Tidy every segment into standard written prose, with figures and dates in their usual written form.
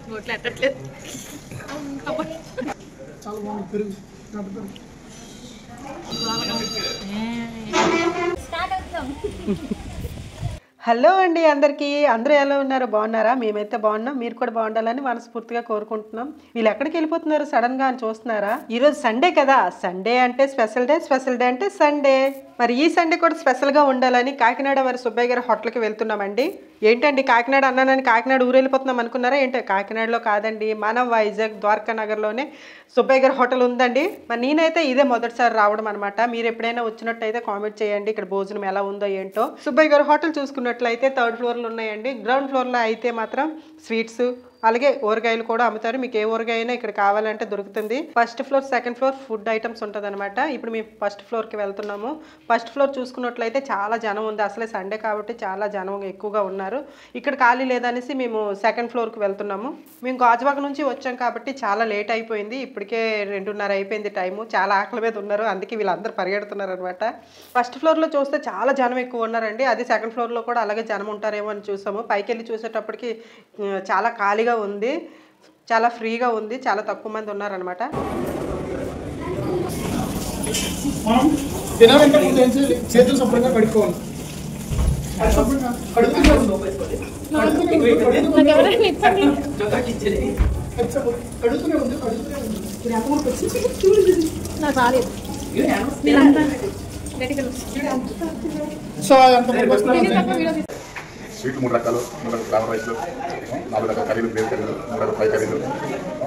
నోట్లో ఎట్టట్లేదు. చాలా బాగుంది పెరుగు. హలో అండి అందరికీ, అందరూ ఎలా ఉన్నారు? బాగున్నారా? మేమైతే బాగున్నాం. మీరు కూడా బాగుండాలని మనస్ఫూర్తిగా కోరుకుంటున్నాం. వీళ్ళు ఎక్కడికి వెళ్ళిపోతున్నారు సడన్గా అని చూస్తున్నారా? ఈరోజు సండే కదా, సండే అంటే స్పెషల్ డే, స్పెషల్ డే అంటే సండే. మరి ఈ సండే కూడా స్పెషల్గా ఉండాలని కాకినాడ వారి సుబ్బయ్య గారి హోటల్కి వెళ్తున్నామండి. ఏంటండి కాకినాడ అన్నానని కాకినాడ ఊరు వెళ్ళిపోతున్నాం అనుకున్నారా ఏంటి? కాకినాడలో కాదండి, మన వైజాగ్ ద్వారకా నగర్లోనే సుబ్బయ్య గారి హోటల్ ఉందండి. మరి నేనైతే ఇదే మొదటిసారి రావడం అనమాట. మీరు ఎప్పుడైనా వచ్చినట్టయితే కామెంట్ చేయండి ఇక్కడ భోజనం ఎలా ఉందో ఏంటో. సుబ్బయ్య గారి హోటల్ చూసుకున్నట్లయితే 3rd ఫ్లోర్లో ఉన్నాయండి. గ్రౌండ్ ఫ్లోర్లో అయితే మాత్రం స్వీట్స్ అలాగే ఊరగాయలు కూడా అమ్ముతారు. మీకు ఏ ఊరగాయ అయినా ఇక్కడ కావాలంటే దొరుకుతుంది. 1st floor 2nd floor food items ఉంటుంది అనమాట. ఇప్పుడు మేము 1st ఫ్లోర్కి వెళ్తున్నాము. 1st ఫ్లోర్ చూసుకున్నట్లయితే చాలా జనం ఉంది. అసలే సండే కాబట్టి చాలా జనం ఎక్కువగా ఉన్నారు. ఇక్కడ ఖాళీ లేదనేసి మేము 2nd ఫ్లోర్కి వెళ్తున్నాము. మేము గాజువాక నుంచి వచ్చాం కాబట్టి చాలా లేట్ అయిపోయింది. ఇప్పటికే 2:30 అయిపోయింది టైము. చాలా ఆకలి మీద ఉన్నారు, అందుకే వీళ్ళందరూ పరిగెడుతున్నారు అనమాట. 1st ఫ్లోర్లో చూస్తే చాలా జనం ఎక్కువ ఉన్నారండి. అది 2nd ఫ్లోర్లో కూడా అలాగే జనం ఉంటారేమో అని చూసాము. పైకి వెళ్ళి చూసేటప్పటికి చాలా ఖాళీగా ఉంది, చాలా ఫ్రీగా ఉంది, చాలా తక్కువ మంది ఉన్నారనమాట. చేతులు శుభ్రంగా కడుక్కోవాలి. స్వీట్లు 3 రకాలు, 3 ఫ్లేవర్ రైస్లు, 4 రకాల కర్రీలు, గ్రేవీ కర్రీలు, 3 రకాల ఫ్రై కర్రీలు,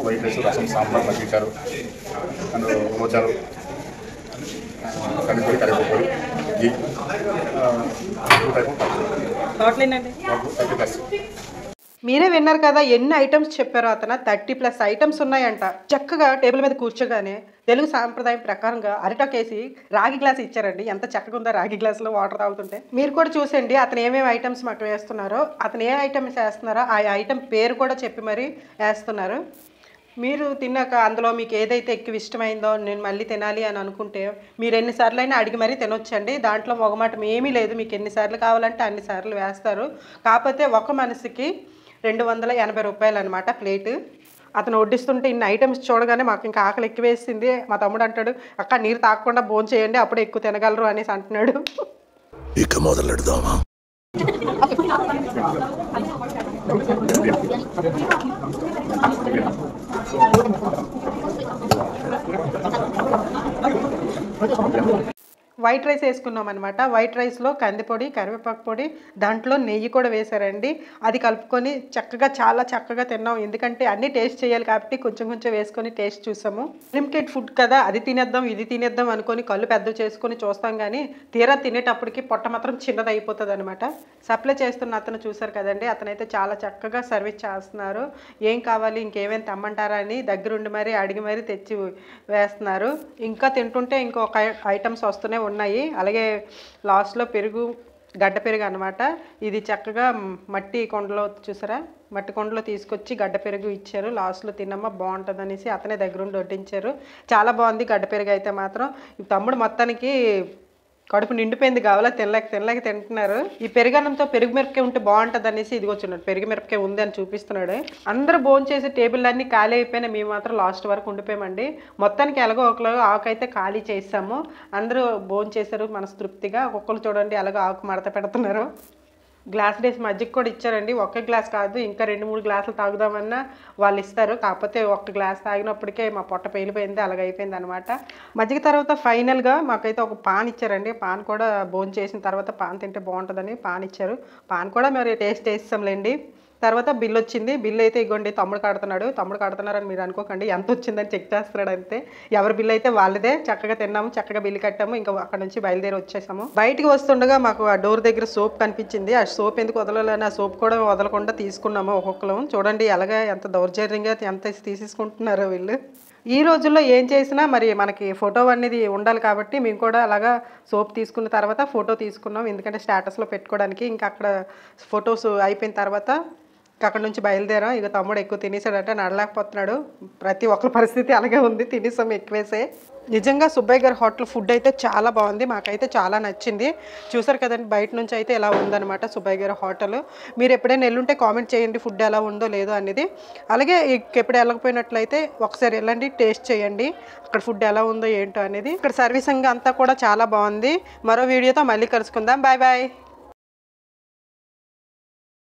వైట్ రైస్, రసం, సాంబార్, మజ్జిగారు అండ్ రోజాలు, కందిపొడి, కరివేపాకు, ఘీ, 2 టైప్ ఆఫ్ ప్లస్. మీరే విన్నారు కదా ఎన్ని ఐటమ్స్ చెప్పారో అతను. 30+ ఐటమ్స్ ఉన్నాయంట. చక్కగా టేబుల్ మీద కూర్చోగానే తెలుగు సాంప్రదాయం ప్రకారంగా అరిటాకేసి రాగి గ్లాస్ ఇచ్చారండి. ఎంత చక్కగా ఉందో రాగి గ్లాసులో వాటర్ తాగుతుంటే. మీరు కూడా చూసండి అతను ఏమేమి ఐటమ్స్ మాకు వేస్తున్నారో, అతను ఏ ఐటమ్స్ వేస్తున్నారో ఆ ఐటమ్ పేరు కూడా చెప్పి మరీ వేస్తున్నారు. మీరు తిన్నాక అందులో మీకు ఏదైతే ఎక్కువ ఇష్టమైందో నేను మళ్ళీ తినాలి అని అనుకుంటే మీరు ఎన్నిసార్లు అయినా అడిగి మరీ తినొచ్చండి. దాంట్లో మొగమాటం ఏమీ లేదు. మీకు ఎన్నిసార్లు కావాలంటే అన్నిసార్లు వేస్తారు. కాకపోతే ఒక మనిషికి 280 రూపాయలు అనమాట ప్లేటు. అతను వడ్డిస్తుంటే ఇన్ని ఐటమ్స్ చూడగానే మాకు ఇంకా ఆకలి ఎక్కువ వేసింది. మా తమ్ముడు అంటాడు, అక్క నీరు తాగకుండా భోజనం చేయండి అప్పుడే ఎక్కువ తినగలరు అనేసి అంటున్నాడు. ఇక మొదలెడదామా? వైట్ రైస్ వేసుకున్నాం అనమాట. వైట్ రైస్లో కందిపొడి, కరివేపాకు పొడి, దాంట్లో నెయ్యి కూడా వేశారండి. అది కలుపుకొని చక్కగా చాలా చక్కగా తిన్నాం. ఎందుకంటే అన్నీ టేస్ట్ చేయాలి కాబట్టి కొంచెం కొంచెం వేసుకొని టేస్ట్ చూసాము. లిమిటెడ్ ఫుడ్ కదా, అది తినేద్దాం ఇది తినేద్దాం అనుకొని కళ్ళు పెద్ద చేసుకొని చూస్తాం కానీ తీరా తినేటప్పటికి పొట్ట మాత్రం చిన్నది అయిపోతుంది అనమాట. సప్లై చేస్తున్న అతను చూసారు కదండి, అతనైతే చాలా చక్కగా సర్వీస్ చేస్తున్నారు. ఏం కావాలి ఇంకేమేమి తెమ్మంటారా అని దగ్గరుండి మరీ అడిగి మరీ తెచ్చి వేస్తున్నారు. ఇంకా తింటుంటే ఇంకొక ఐటమ్స్ వస్తూనే ఉన్నాయి. అలాగే లాస్ట్లో పెరుగు, గడ్డ పెరుగు అనమాట. ఇది చక్కగా మట్టి కొండలో చూసారా, మట్టి కొండలో తీసుకొచ్చి గడ్డ పెరుగు ఇచ్చారు. లాస్ట్లో తిన్నమ్మా బాగుంటుంది అనేసి అతనే దగ్గరుండి వడ్డించారు. చాలా బాగుంది గడ్డ పెరుగు అయితే మాత్రం. తమ్ముడు మొత్తానికి కడుపు నిండిపోయింది, కావాలా తినలేక తింటున్నారు. ఈ పెరుగన్నంతో పెరుగు మిరపకాయ ఉంటే బాగుంటుంది అనేసి ఇది వచ్చినాడు. పెరుగు మిరపకాయ ఉంది అని చూపిస్తున్నాడు. అందరూ భోజనం చేసే టేబుల్ అన్నీ ఖాళీ అయిపోయినా మేము మాత్రం లాస్ట్ వరకు ఉండిపోయామండి. మొత్తానికి ఎలాగో ఒకలాగా ఆకు అయితే ఖాళీ చేసాము. అందరూ భోజనం చేశారు మనస్తృప్తిగా. ఒక్కొక్కరు చూడండి అలాగో ఆకు మడత పెడుతున్నారు. గ్లాస్ డేస్ మజ్జిగ కూడా ఇచ్చారండి. ఒక్క గ్లాస్ కాదు, ఇంకా 2-3 గ్లాసులు తాగుదామన్నా వాళ్ళు ఇస్తారు. కాకపోతే ఒక్క గ్లాస్ తాగినప్పటికే మా పొట్ట పేలిపోయింది, అలాగైపోయింది అనమాట. మజ్జిగ తర్వాత ఫైనల్గా మాకైతే ఒక పాన్ ఇచ్చారండి. పాన్ కూడా భోజనం చేసిన తర్వాత పాన్ తింటే బాగుంటుందని పాన్ ఇచ్చారు. పాన్ కూడా మరి టేస్ట్ చేస్తాంలేండి. తర్వాత బిల్ వచ్చింది. బిల్ అయితే ఇగోండి తమ్ముడు కడుతున్నారని మీరు అనుకోకండి. ఎంత వచ్చిందని చెక్ చేస్తున్నాడు అంతే. ఎవరి బిల్ అయితే వాళ్ళదే. చక్కగా తిన్నాము, చక్కగా బిల్లు కట్టాము, ఇంకా అక్కడ నుంచి బయలుదేరి వచ్చేసాము. బయటికి వస్తుండగా మాకు ఆ డోర్ దగ్గర సోప్ కనిపించింది. ఆ సోప్ ఎందుకు వదలాలని ఆ సోప్ కూడా వదలకుండా తీసుకున్నాము ఒక్కొక్కరు. చూడండి ఎలాగా ఎంత దౌర్జన్యంగా ఎంత తీసేసుకుంటున్నారో వీళ్ళు. ఈ రోజుల్లో ఏం చేసినా మరి మనకి ఫోటో అనేది ఉండాలి కాబట్టి మేము కూడా అలాగా సోప్ తీసుకున్న తర్వాత ఫోటో తీసుకున్నాం. ఎందుకంటే స్టేటస్లో పెట్టుకోవడానికి. ఇంకా అక్కడ ఫొటోస్ అయిపోయిన తర్వాత అక్కడ నుంచి బయలుదేరాం. ఇక తమ్ముడు ఎక్కువ తినేసాడట, నడలేకపోతున్నాడు. ప్రతి ఒక్కరి పరిస్థితి అలాగే ఉంది, తినేసాం ఎక్కువేసే. నిజంగా సుబ్బయ్య గారి హోటల్ ఫుడ్ అయితే చాలా బాగుంది, మాకైతే చాలా నచ్చింది. చూసారు కదండి, బయట నుంచి అయితే ఎలా ఉందన్నమాట సుబ్బయ్య గారి హోటల్. మీరు ఎప్పుడైనా వెళ్ళుంటే కామెంట్ చేయండి ఫుడ్ ఎలా ఉందో లేదో అనేది. అలాగే ఎప్పుడు వెళ్ళకపోయినట్లయితే ఒకసారి వెళ్ళండి, టేస్ట్ చేయండి అక్కడ ఫుడ్ ఎలా ఉందో ఏంటో అనేది. ఇక్కడ సర్వీసింగ్ అంతా కూడా చాలా బాగుంది. మరో వీడియోతో మళ్ళీ కలుసుకుందాం. Bye bye.